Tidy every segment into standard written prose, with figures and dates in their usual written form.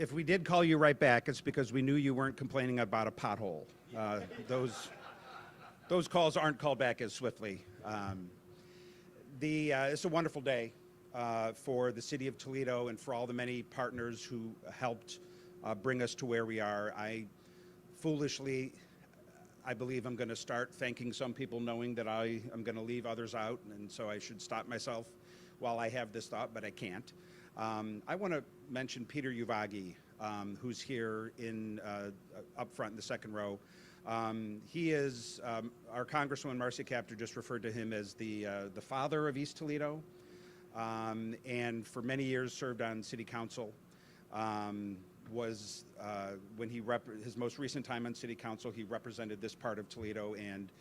if we did call you right back, it's because we knew you weren't complaining about a pothole. Those calls aren't called back as swiftly. It's a wonderful day for the city of Toledo and for all the many partners who helped bring us to where we are. Foolishly, I believe I'm going to start thanking some people knowing that I am going to leave others out, and so I should stop myself while I have this thought, but I can't. I want to mention Peter Uvagi, who's here up front in the second row. He is, our Congresswoman Marcy Kaptur just referred to him as the father of East Toledo, and for many years served on city council. When his most recent time on city council, he represented this part of Toledo, and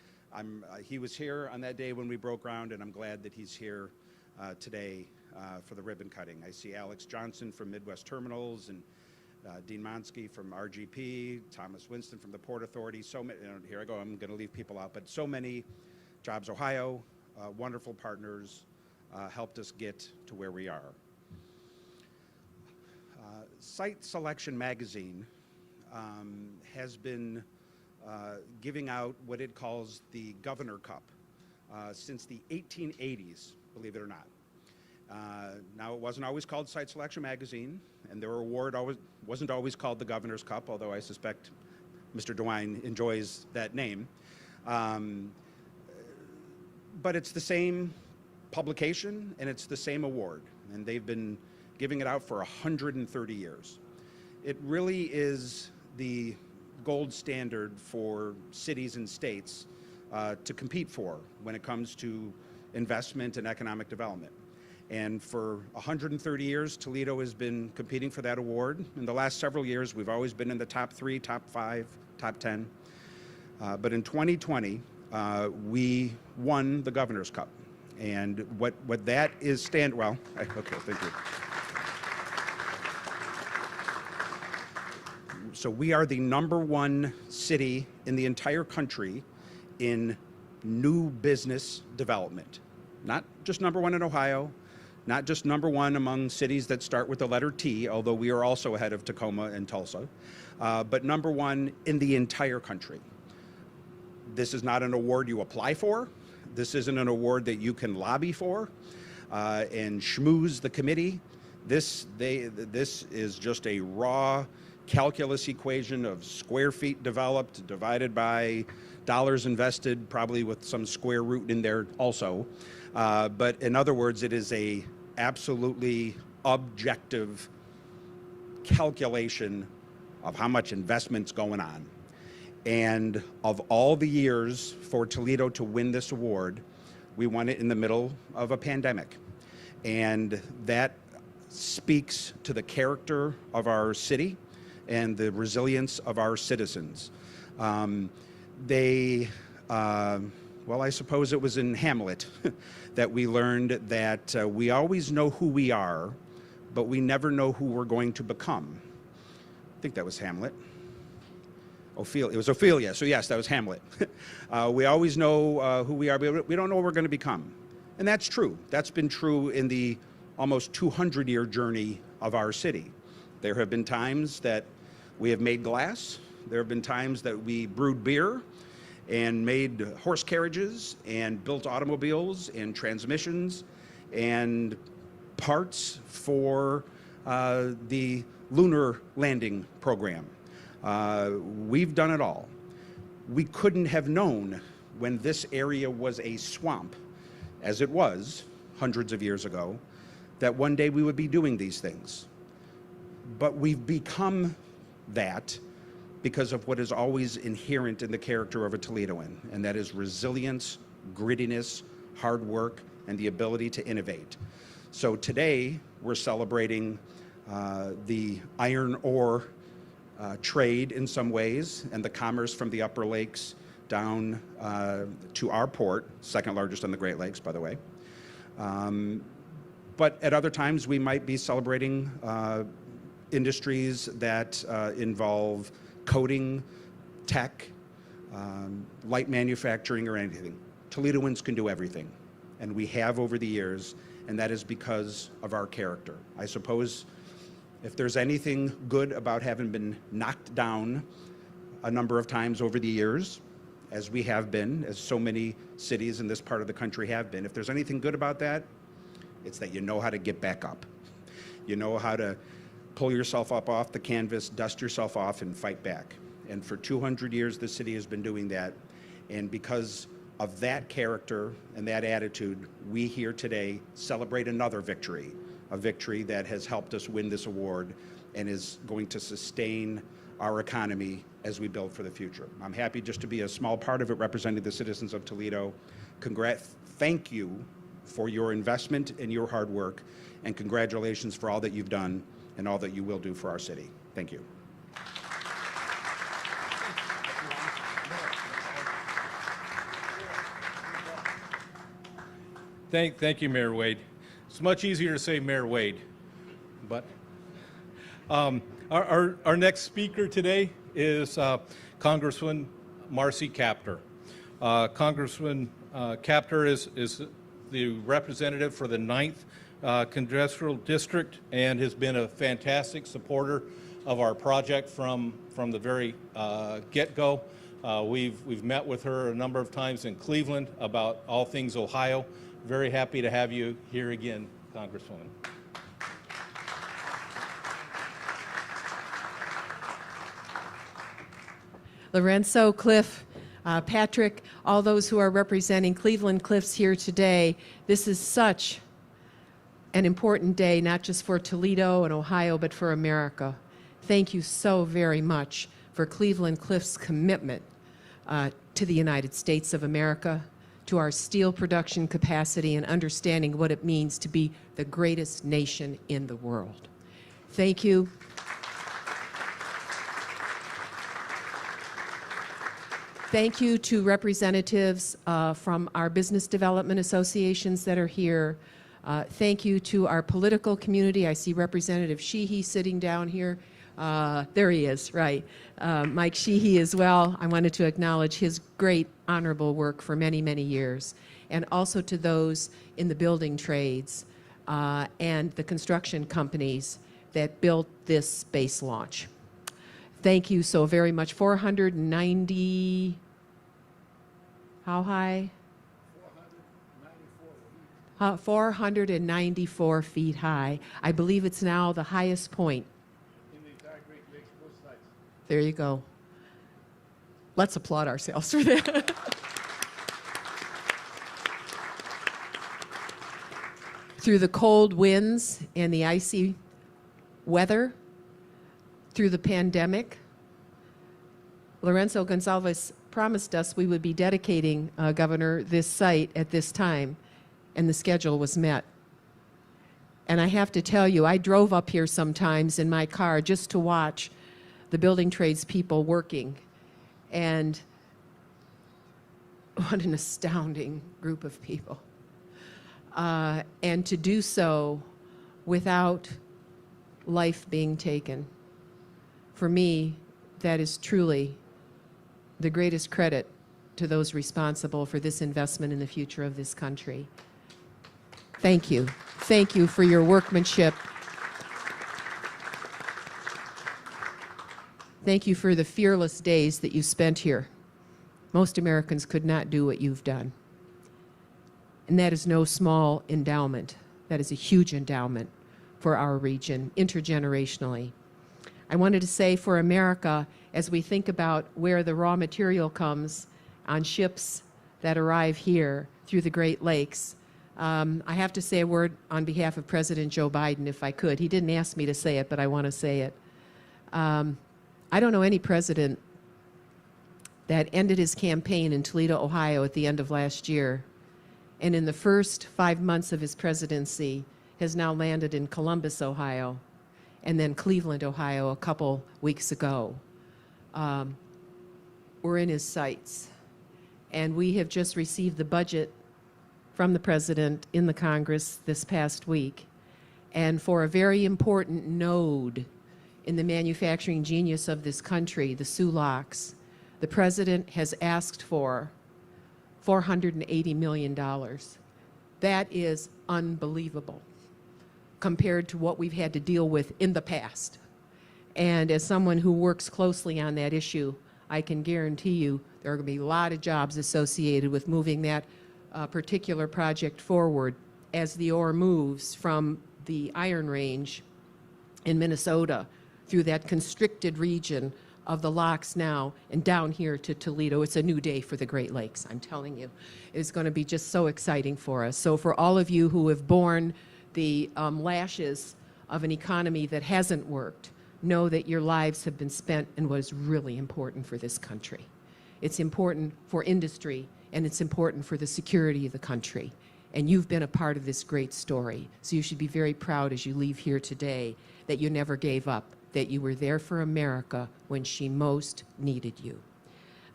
he was here on that day when we broke ground, and I'm glad that he's here today for the ribbon cutting. I see Alex Johnson from Midwest Terminals, and Dean Monsky from RGP, Thomas Winston from the Port Authority. So many, here I go, I'm going to leave people out, but so many. Jobs Ohio, wonderful partners, helped us get to where we are. Site Selection Magazine has been giving out what it calls the Governor Cup since the 1880s, believe it or not. Now, it wasn't always called Site Selection Magazine, and their award wasn't always called the Governor's Cup, although I suspect Mr. DeWine enjoys that name. But it's the same publication, and it's the same award, and they've been giving it out for 130 years. It really is the gold standard for cities and states to compete for when it comes to investment and economic development. And for 130 years, Toledo has been competing for that award. In the last several years, we've always been in the top 3, top 5, top 10. But in 2020, we won the Governor's Cup. And what that is okay, thank you. So we are the #1 city in the entire country in new business development. Not just #1 in Ohio, not just #1 among cities that start with the letter T, although we are also ahead of Tacoma and Tulsa, but #1 in the entire country. This is not an award you apply for. This isn't an award that you can lobby for and schmooze the committee. This is just a raw calculus equation of square feet developed divided by dollars invested, probably with some square root in there also. But in other words, it is a absolutely objective calculation of how much investment's going on. And of all the years for Toledo to win this award, we won it in the middle of a pandemic. And that speaks to the character of our city and the resilience of our citizens. Well, I suppose it was in Hamlet that we learned that we always know who we are, but we never know who we're going to become. I think that was Hamlet. It was Ophelia, so yes, that was Hamlet. We always know who we are, but we don't know what we're going to become. And that's true. That's been true in the almost 200-year journey of our city. There have been times that we have made glass. There have been times that we brewed beer and made horse carriages and built automobiles and transmissions and parts for the lunar landing program. We've done it all. We couldn't have known when this area was a swamp, as it was hundreds of years ago, that one day we would be doing these things. But we've become that because of what is always inherent in the character of a Toledoan, and that is resilience, grittiness, hard work, and the ability to innovate. So today, we're celebrating the iron ore trade in some ways, and the commerce from the Upper Lakes down to our port, second largest on the Great Lakes, by the way. But at other times, we might be celebrating industries that involve coding, tech, light manufacturing, or anything. Toledoans can do everything, and we have over the years, and that is because of our character. I suppose If there's anything good about having been knocked down a number of times over the years, as we have been, as so many cities in this part of the country have been, if there's anything good about that, it's that you know how to get back up. You know how to pull yourself up off the canvas, dust yourself off, and fight back. And for 200 years, the city has been doing that. And because of that character and that attitude, we here today celebrate another victory, a victory that has helped us win this award and is going to sustain our economy as we build for the future. I'm happy just to be a small part of it, representing the citizens of Toledo. Thank you for your investment and your hard work, and congratulations for all that you've done and all that you will do for our city. Thank you. Thank you, Mayor Wade. It's much easier to say Mayor Wade, but our next speaker today is Congresswoman Marcy Kaptur. Congresswoman Kaptur is the representative for the 9th Congressional District and has been a fantastic supporter of our project from the very get-go. We've met with her a number of times in Cleveland about all things Ohio. Very happy to have you here again, Congresswoman. Lorenzo, Cliff, Patrick, all those who are representing Cleveland Cliffs here today, this is such an important day, not just for Toledo and Ohio, but for America. Thank you so very much for Cleveland Cliffs' commitment to the United States of America, to our steel production capacity, and understanding what it means to be the greatest nation in the world. Thank you. Thank you to representatives from our business development associations that are here. Thank you to our political community. I see Representative Sheehy sitting down here. There he is, right. Mike Sheehy as well. I wanted to acknowledge his great honorable work for many, many years. And also to those in the building trades and the construction companies that built this space launch. Thank you so very much. 490, how high? 494 feet high. I believe it's now the highest point. In the entire Great Lakes, both sides. There you go. Let's applaud ourselves for that. Through the cold winds and the icy weather, through the pandemic, Lorenzo Gonsalves promised us we would be dedicating, Governor, this site at this time, and the schedule was met. And I have to tell you, I drove up here sometimes in my car just to watch the building trades people working. And what an astounding group of people. And to do so without life being taken. For me, that is truly the greatest credit to those responsible for this investment in the future of this country. Thank you. Thank you for your workmanship. Thank you for the fearless days that you spent here. Most Americans could not do what you've done. And that is no small endowment. That is a huge endowment for our region, intergenerationally. I wanted to say for America, as we think about where the raw material comes on ships that arrive here through the Great Lakes, I have to say a word on behalf of President Joe Biden, if I could. He didn't ask me to say it, but I want to say it. I don't know any president that ended his campaign in Toledo, Ohio at the end of last year, and in the first 5 months of his presidency has now landed in Columbus, Ohio, and then Cleveland, Ohio a couple weeks ago. We're in his sights. And we have just received the budget from the president in the Congress this past week. And for a very important node in the manufacturing genius of this country, the Sulaks, the president has asked for $480 million. That is unbelievable. compared to what we've had to deal with in the past. And as someone who works closely on that issue, I can guarantee you there are going to be a lot of jobs associated with moving that particular project forward as the ore moves from the Iron Range in Minnesota through that constricted region of the locks now and down here to Toledo. It's a new day for the Great Lakes, I'm telling you. It's going to be just so exciting for us. So for all of you who have borne the lashes of an economy that hasn't worked, know that your lives have been spent in what is really important for this country. It's important for industry, and it's important for the security of the country. And you've been a part of this great story. So you should be very proud as you leave here today that you never gave up, that you were there for America when she most needed you.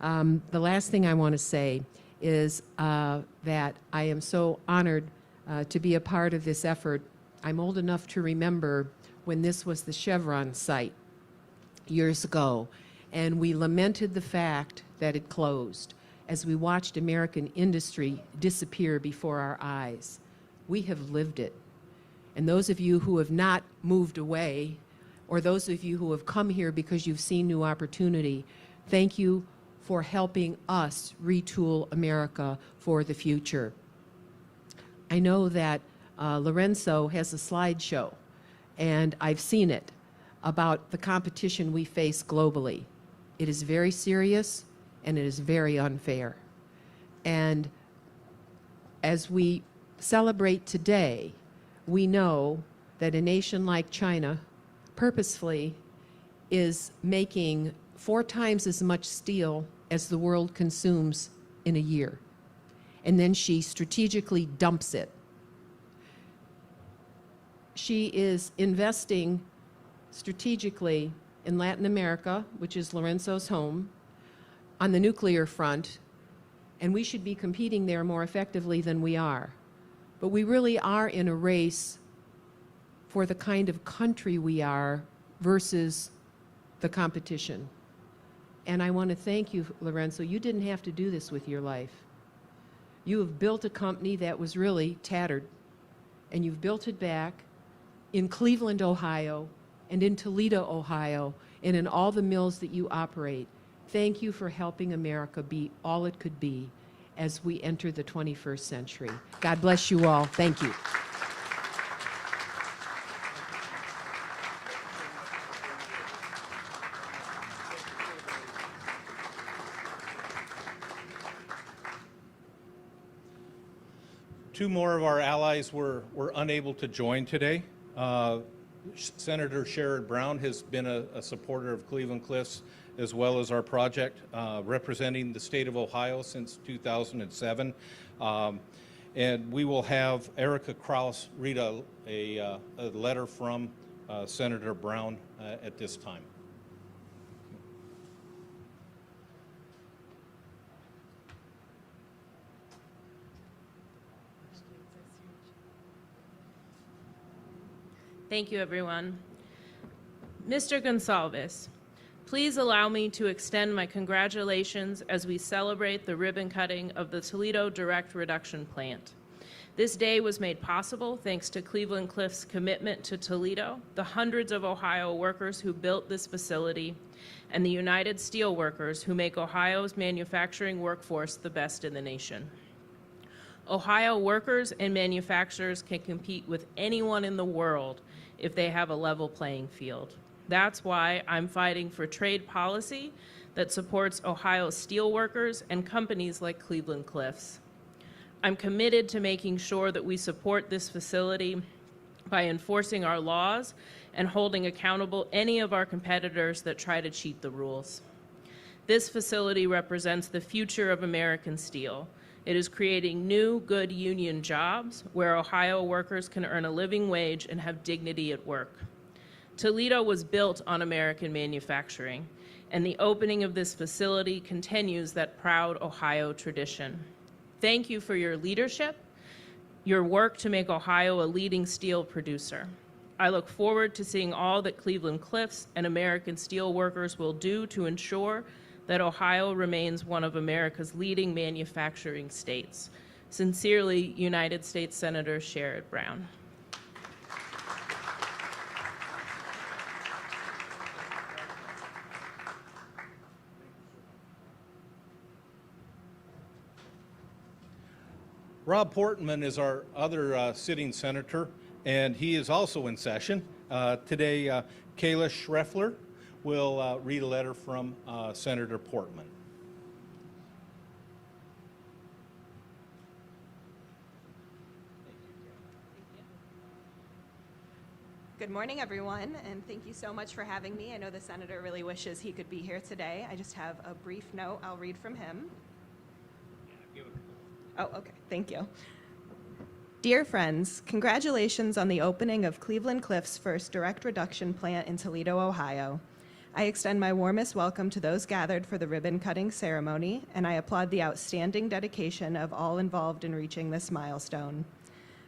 The last thing I want to say is that I am so honored to be a part of this effort. I'm old enough to remember when this was the Chevron site years ago, and we lamented the fact that it closed as we watched American industry disappear before our eyes. We have lived it. And those of you who have not moved away, or those of you who have come here because you've seen new opportunity, thank you for helping us retool America for the future. I know that Lorenzo has a slideshow, and I've seen it, about the competition we face globally. It is very serious, and it is very unfair. And as we celebrate today, we know that a nation like China purposefully is making 4 times as much steel as the world consumes in a year. And then she strategically dumps it. She is investing strategically in Latin America, which is Lorenzo's home, on the nuclear front, and we should be competing there more effectively than we are. But we really are in a race for the kind of country we are versus the competition. And I want to thank you, Lorenzo. You didn't have to do this with your life. You have built a company that was really tattered, and you've built it back in Cleveland, Ohio, and in Toledo, Ohio, and in all the mills that you operate. Thank you for helping America be all it could be as we enter the 21st century. God bless you all. Thank you. Two more of our allies were unable to join today. Senator Sherrod Brown has been a supporter of Cleveland Cliffs as well as our project, representing the state of Ohio since 2007. And we will have Erica Kraus read a letter from Senator Brown at this time. Thank you, everyone. Mr. Gonsalves, please allow me to extend my congratulations as we celebrate the ribbon cutting of the Toledo Direct Reduction Plant. This day was made possible thanks to Cleveland Cliffs' commitment to Toledo, the hundreds of Ohio workers who built this facility, and the United Steelworkers who make Ohio's manufacturing workforce the best in the nation. Ohio workers and manufacturers can compete with anyone in the world if they have a level playing field. That's why I'm fighting for trade policy that supports Ohio steelworkers and companies like Cleveland Cliffs. I'm committed to making sure that we support this facility by enforcing our laws and holding accountable any of our competitors that try to cheat the rules. This facility represents the future of American steel. It is creating new, good union jobs where Ohio workers can earn a living wage and have dignity at work. Toledo was built on American manufacturing, and the opening of this facility continues that proud Ohio tradition. Thank you for your leadership, your work to make Ohio a leading steel producer. I look forward to seeing all that Cleveland Cliffs and American steel workers will do to ensure that Ohio remains one of America's leading manufacturing states. Sincerely, United States Senator Sherrod Brown. Rob Portman is our other sitting senator, and he is also in session. Today, Kayla Schreffler will read a letter from Senator Portman. Good morning, everyone, and thank you so much for having me. I know the senator really wishes he could be here today. I just have a brief note I'll read from him. Oh, okay. Thank you. Dear friends, congratulations on the opening of Cleveland Cliffs' first direct reduction plant in Toledo, Ohio. I extend my warmest welcome to those gathered for the ribbon-cutting ceremony, and I applaud the outstanding dedication of all involved in reaching this milestone.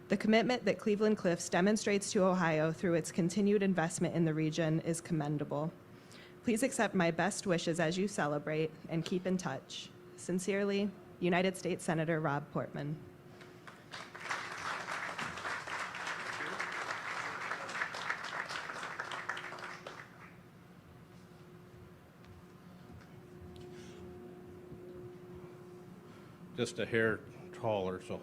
The commitment that Cleveland Cliffs demonstrates to Ohio through its continued investment in the region is commendable. Please accept my best wishes as you celebrate, and keep in touch. Sincerely, United States Senator Rob Portman. Just a hair taller. So,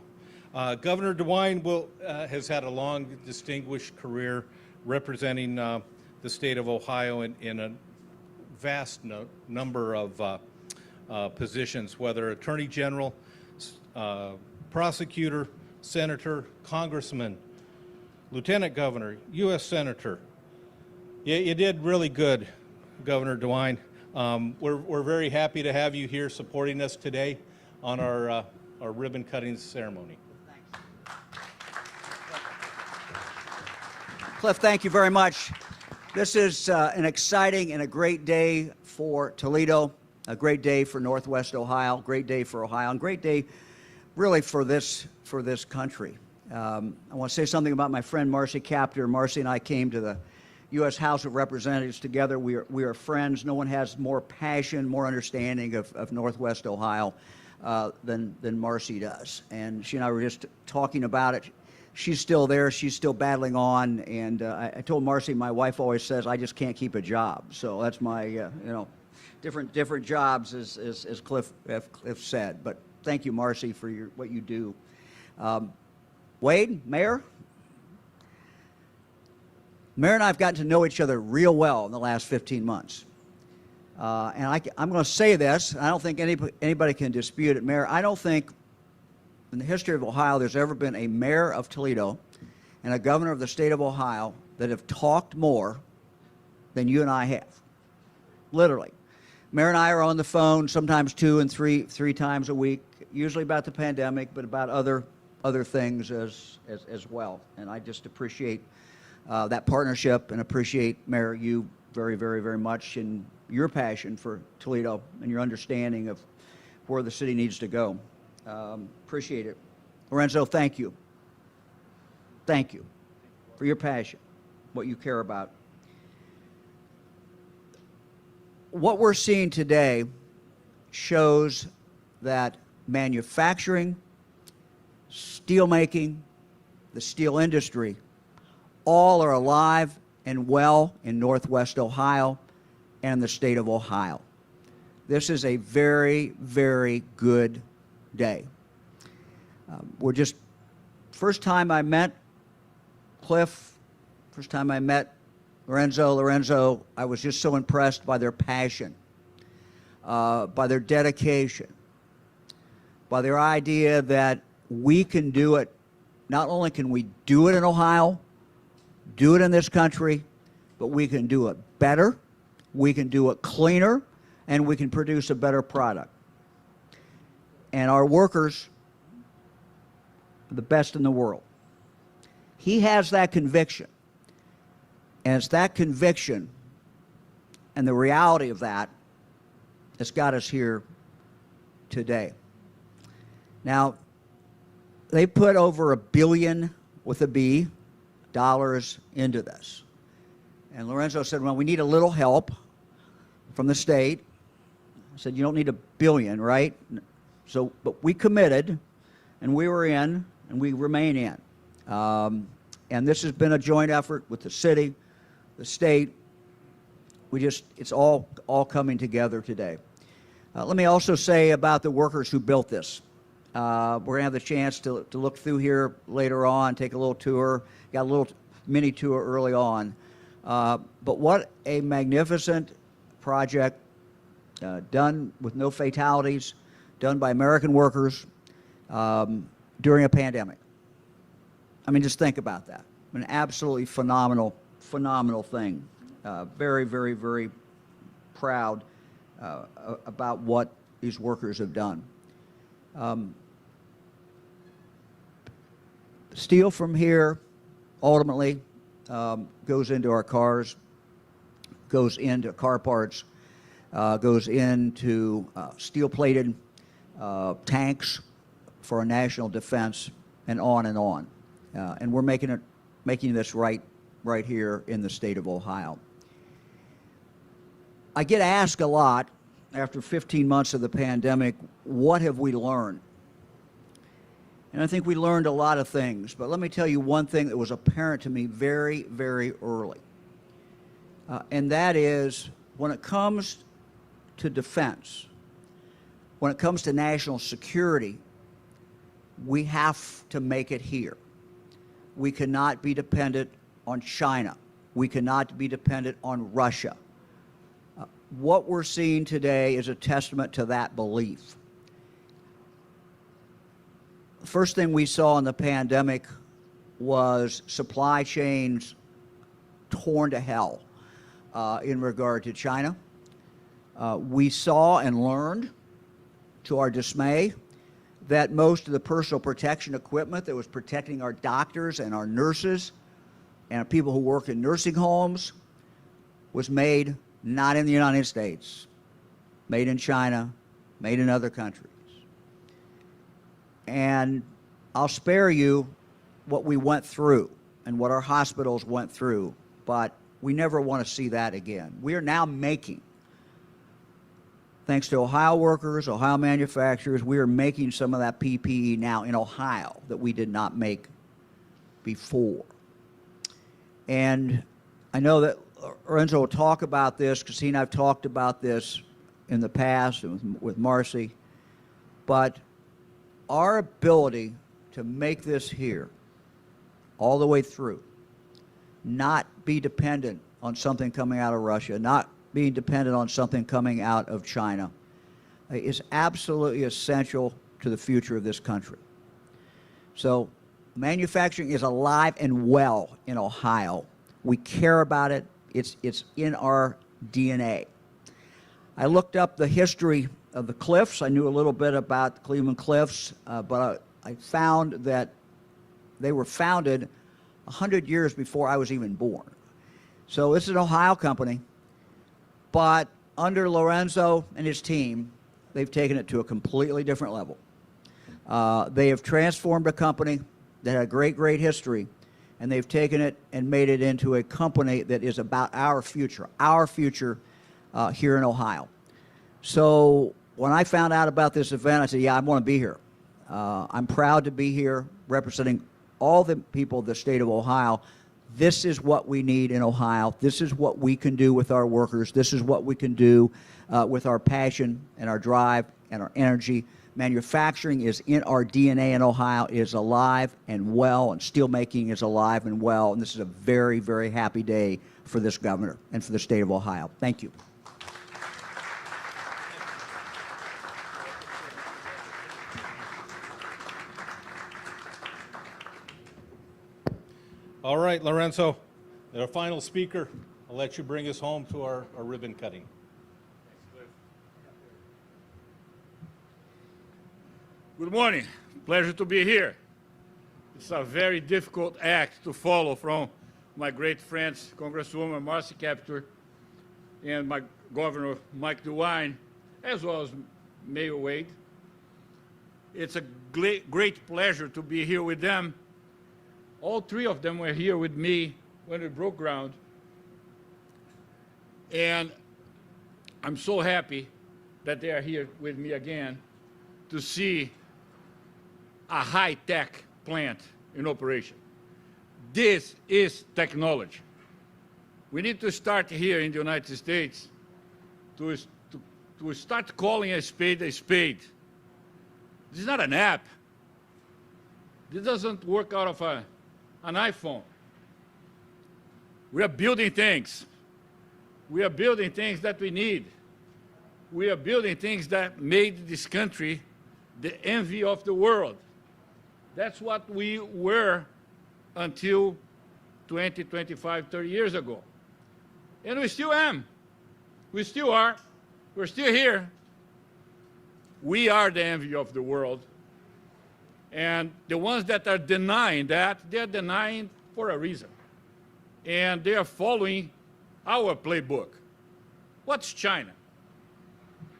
Governor DeWine has had a long, distinguished career representing the state of Ohio in a vast number of positions, whether Attorney General, prosecutor, senator, congressman, lieutenant governor, U.S. senator. You did really good, Governor DeWine. We're very happy to have you here supporting us today on our ribbon cutting ceremony. Cliff, thank you very much. This is an exciting and a great day for Toledo, a great day for Northwest Ohio, great day for Ohio, and great day really for this country. I want to say something about my friend Marcy Kaptur. Marcy and I came to the U.S. House of Representatives together. We are friends. No one has more passion, more understanding of Northwest Ohio than Marcy does. And she and I were just talking about it. She's still there. She's still battling on. And I told Marcy, my wife always says, I just can't keep a job. So that's my, different jobs, as Cliff said. But thank you, Marcy, for what you do. Wade, Mayor? Mayor and I have gotten to know each other real well in the last 15 months. And I'm going to say this, and I don't think anybody can dispute it. Mayor, I don't think in the history of Ohio there's ever been a mayor of Toledo and a governor of the state of Ohio that have talked more than you and I have. Literally. Mayor and I are on the phone sometimes 2 and 3 times a week, usually about the pandemic, but about other things as well. And I just appreciate that partnership and appreciate, Mayor, you very, very, very much and your passion for Toledo and your understanding of where the city needs to go. Appreciate it. Lorenzo, thank you. Thank you for your passion, what you care about. What we're seeing today shows that manufacturing, steelmaking, the steel industry, all are alive and well in Northwest Ohio and the state of Ohio. This is a very, very good day. First time I met Cliff, first time I met Lorenzo, I was just so impressed by their passion, by their dedication, by their idea that we can do it. Not only can we do it in Ohio, do it in this country, but we can do it better, we can do it cleaner, and we can produce a better product. And our workers are the best in the world. He has that conviction. And it's that conviction and the reality of that that's got us here today. Now, they put over $1 billion with a B dollars into this. And Lorenzo said, well, we need a little help from the state. I said, you don't need $1 billion, right? So, but we committed, and we were in, and we remain in. And this has been a joint effort with the city, the state. It's all coming together today. Let me also say about the workers who built this. We're going to have the chance to look through here later on, take a little tour. Got a little mini tour early on. But what a magnificent project, done with no fatalities, done by American workers during a pandemic. I mean, just think about that. An absolutely phenomenal, phenomenal thing. Very, very, very proud about what these workers have done. Steel from here ultimately goes into our cars, goes into car parts, goes into steel-plated tanks for our national defense, and on and on. And we're making this right here in the state of Ohio. I get asked a lot after 15 months of the pandemic, what have we learned? And I think we learned a lot of things, but let me tell you one thing that was apparent to me very, very early. And that is, when it comes to defense, when it comes to national security, we have to make it here. We cannot be dependent on China. We cannot be dependent on Russia. What we're seeing today is a testament to that belief. The first thing we saw in the pandemic was supply chains torn to hell in regard to China. We saw and learned, to our dismay, that most of the personal protection equipment that was protecting our doctors and our nurses and people who work in nursing homes was made not in the United States, made in China, made in other countries. And I'll spare you what we went through and what our hospitals went through, but we never want to see that again. We are now making, thanks to Ohio workers, Ohio manufacturers, we are making some of that PPE now in Ohio that we did not make before. And I know that Lorenzo will talk about this, because he and I have talked about this in the past and with Marcy, but our ability to make this here all the way through, not be dependent on something coming out of Russia, not being dependent on something coming out of China, is absolutely essential to the future of this country. So manufacturing is alive and well in Ohio. We care about it. It's in our DNA. I looked up the history of the Cliffs. I knew a little bit about the Cleveland Cliffs, but I found that they were founded 100 years before I was even born. So this is an Ohio company, but under Lorenzo and his team, they've taken it to a completely different level. They have transformed a company that had a great, great history, and they've taken it and made it into a company that is about our future here in Ohio. So when I found out about this event, I said, yeah, I want to be here. I'm proud to be here representing all the people of the state of Ohio. This is what we need in Ohio. This is what we can do with our workers. This is what we can do with our passion and our drive and our energy. Manufacturing is in our DNA in Ohio. It is alive and well, and steelmaking is alive and well. And this is a very, very happy day for this governor and for the state of Ohio. Thank you. All right, Lorenzo, our final speaker. I'll let you bring us home to our ribbon cutting. Good morning. Pleasure to be here. It's a very difficult act to follow from my great friends, Congresswoman Marcy Kaptur and my Governor Mike DeWine, as well as Mayor Wade. It's a great pleasure to be here with them. All three of them were here with me when we broke ground. And I'm so happy that they are here with me again to see a high-tech plant in operation. This is technology. We need to start here in the United States to start calling a spade a spade. This is not an app. This doesn't work out of an iPhone. We are building things. We are building things that we need. We are building things that made this country the envy of the world. That's what we were until 20, 25, 30 years ago. And we still am. We still are. We're still here. We are the envy of the world. And the ones that are denying that, they're denying for a reason. And they are following our playbook. What's China?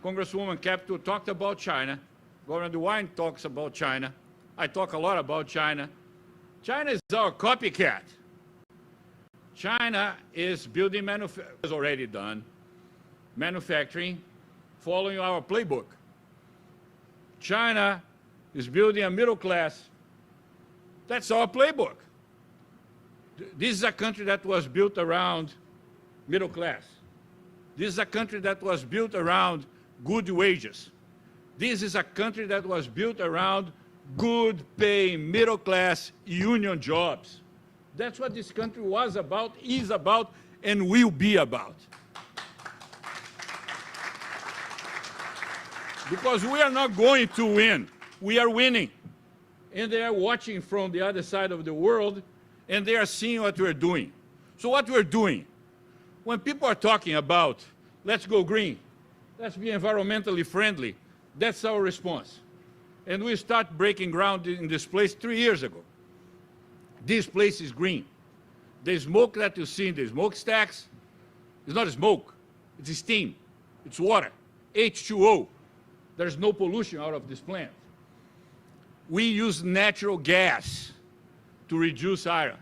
Congresswoman Kaptur talked about China. Governor DeWine talks about China. I talk a lot about China. China is our copycat. China is building manufacturing, has already done manufacturing, following our playbook. China is building a middle class. That's our playbook. This is a country that was built around middle class. This is a country that was built around good wages. This is a country that was built around good paying middle class union jobs. That's what this country was about, is about, and will be about. Because we are not going to win. We are winning. And they are watching from the other side of the world, and they are seeing what we're doing. So what we're doing, when people are talking about, let's go green, let's be environmentally friendly, that's our response. And we start breaking ground in this place 3 years ago. This place is green. The smoke that you see in the smokestacks is not smoke, it's steam, it's water, H2O. There's no pollution out of this plant. We use natural gas to reduce iron.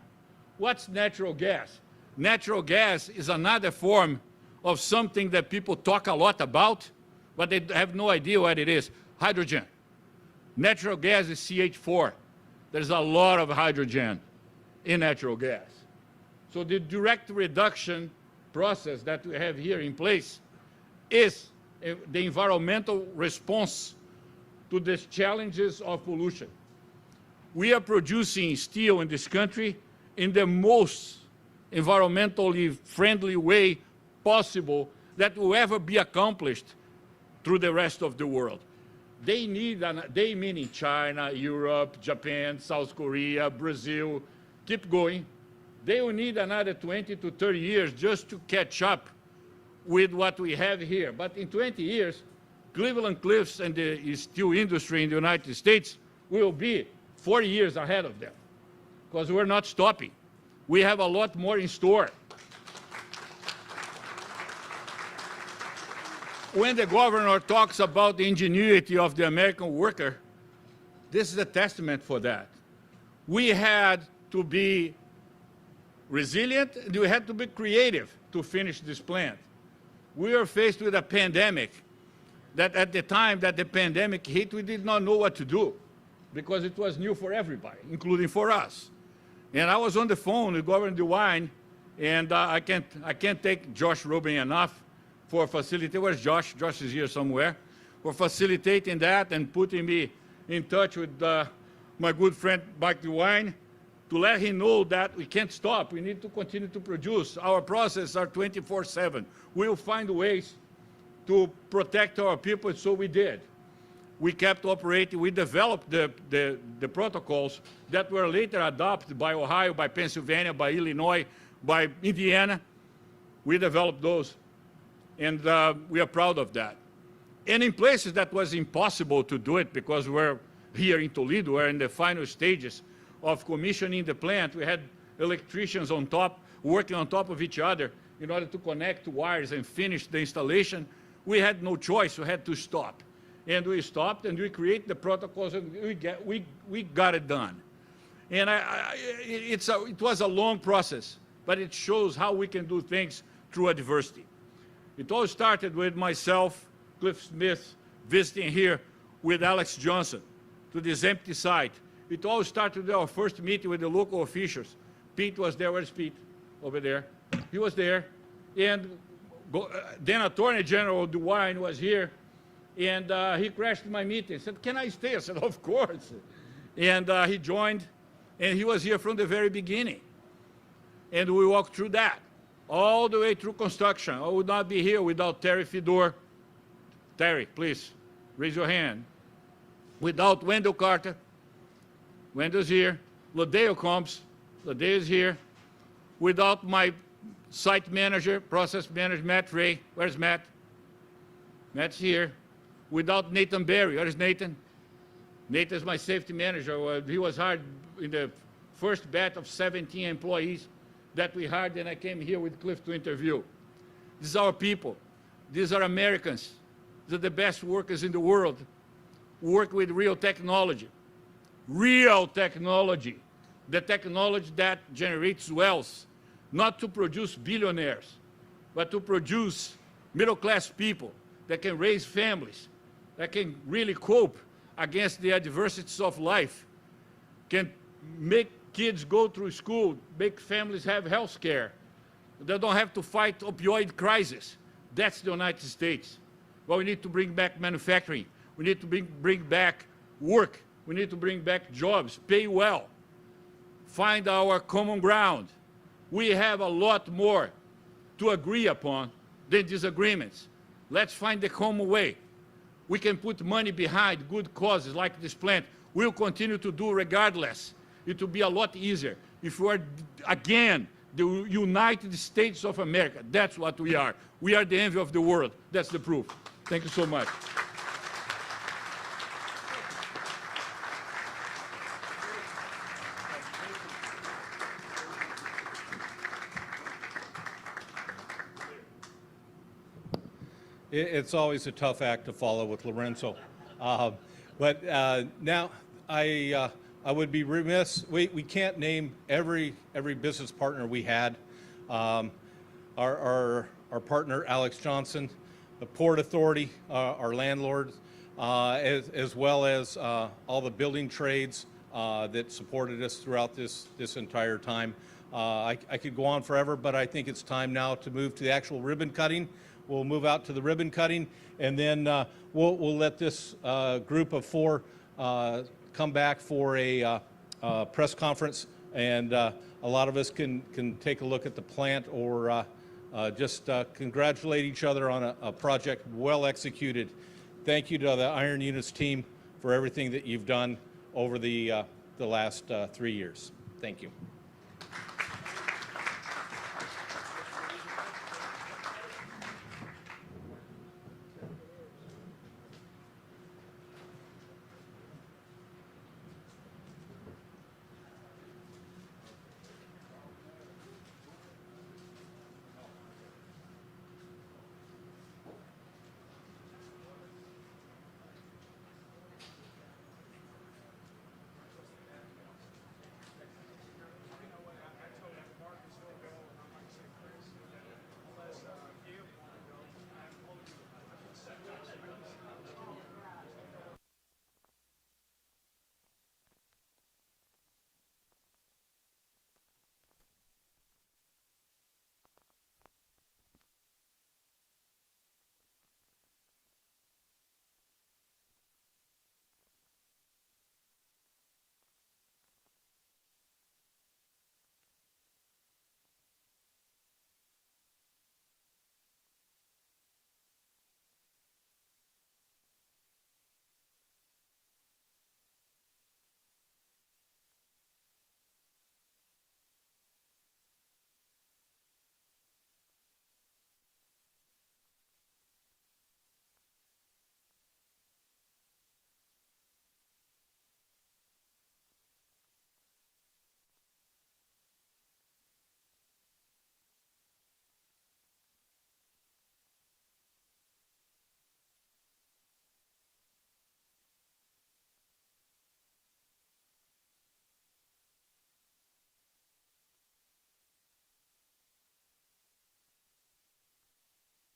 What's natural gas? Natural gas is another form of something that people talk a lot about, but they have no idea what it is. Hydrogen. Natural gas is CH4. There's a lot of hydrogen in natural gas. So the direct reduction process that we have here in place is the environmental response to the challenges of pollution. We are producing steel in this country in the most environmentally friendly way possible that will ever be accomplished through the rest of the world. They need, they meaning China, Europe, Japan, South Korea, Brazil, keep going. They will need another 20 to 30 years just to catch up with what we have here. But in 20 years, Cleveland-Cliffs and the steel industry in the United States will be 40 years ahead of them, because we're not stopping. We have a lot more in store. When the governor talks about the ingenuity of the American worker, this is a testament for that. We had to be resilient, and we had to be creative to finish this plant. We were faced with a pandemic that at the time that the pandemic hit, we did not know what to do because it was new for everybody, including for us. And I was on the phone with Governor DeWine, and I can't thank Josh Rubin enough for facilitating. Where's Josh? Josh is here somewhere. For facilitating that and putting me in touch with my good friend Mike DeWine to let him know that we can't stop. We need to continue to produce. Our processes are 24/7. We'll find ways to protect our people, so we did. We kept operating. We developed the protocols that were later adopted by Ohio, by Pennsylvania, by Illinois, by Indiana. We developed those, and we are proud of that. And in places that was impossible to do it because we're here in Toledo, we're in the final stages of commissioning the plant. We had electricians on top, working on top of each other in order to connect wires and finish the installation. We had no choice. We had to stop. And we stopped, and we created the protocols, and we got it done. And it was a long process, but it shows how we can do things through adversity. It all started with myself, Cliff Smith, visiting here with Alex Johnson to this empty site. It all started with our first meeting with the local officials. Pete was there. Where's Pete? Over there. He was there. And then Attorney General DeWine was here And he crashed my meeting. Said, "Can I stay?" I said, "Of course." And he joined, and he was here from the very beginning. And we walked through that, all the way through construction. I would not be here without Terry Fedor. Terry, please, raise your hand. Without Wendell Carter. Wendell's here. Lodeo Combs. Lodeo is here. Without my site manager, process manager, Matt Ray. Where's Matt? Matt's here. Without Nathan Berry. Where's Nathan? Nathan's my safety manager. He was hired in the first batch of 17 employees that we hired, and I came here with Cliff to interview. These are our people. These are Americans. These are the best workers in the world. Work with real technology. Real technology. The technology that generates wealth, not to produce billionaires, but to produce middle-class people that can raise families, that can really cope against the adversities of life, can make kids go through school, make families have health care. They don't have to fight opioid crisis. That's the United States. Well, we need to bring back manufacturing. We need to bring back work. We need to bring back jobs, pay well, find our common ground. We have a lot more to agree upon than disagreements. Let's find the common way. We can put money behind good causes like this plant. We'll continue to do regardless. It will be a lot easier if we are, again, the United States of America. That's what we are. We are the envy of the world. That's the proof. Thank you so much. It's always a tough act to follow with Lorenzo. But now I would be remiss, we can't name every business partner we had. Our partner, Alex Johnson, the Port Authority, our landlord, as well as all the building trades that supported us throughout this entire time. I could go on forever, but I think it's time now to move to the actual ribbon cutting. We'll move out to the ribbon cutting, and then we'll let this group of four come back for a press conference, and a lot of us can take a look at the plant or just congratulate each other on a project well executed. Thank you to the Iron Units team for everything that you've done over the last 3 years. Thank you.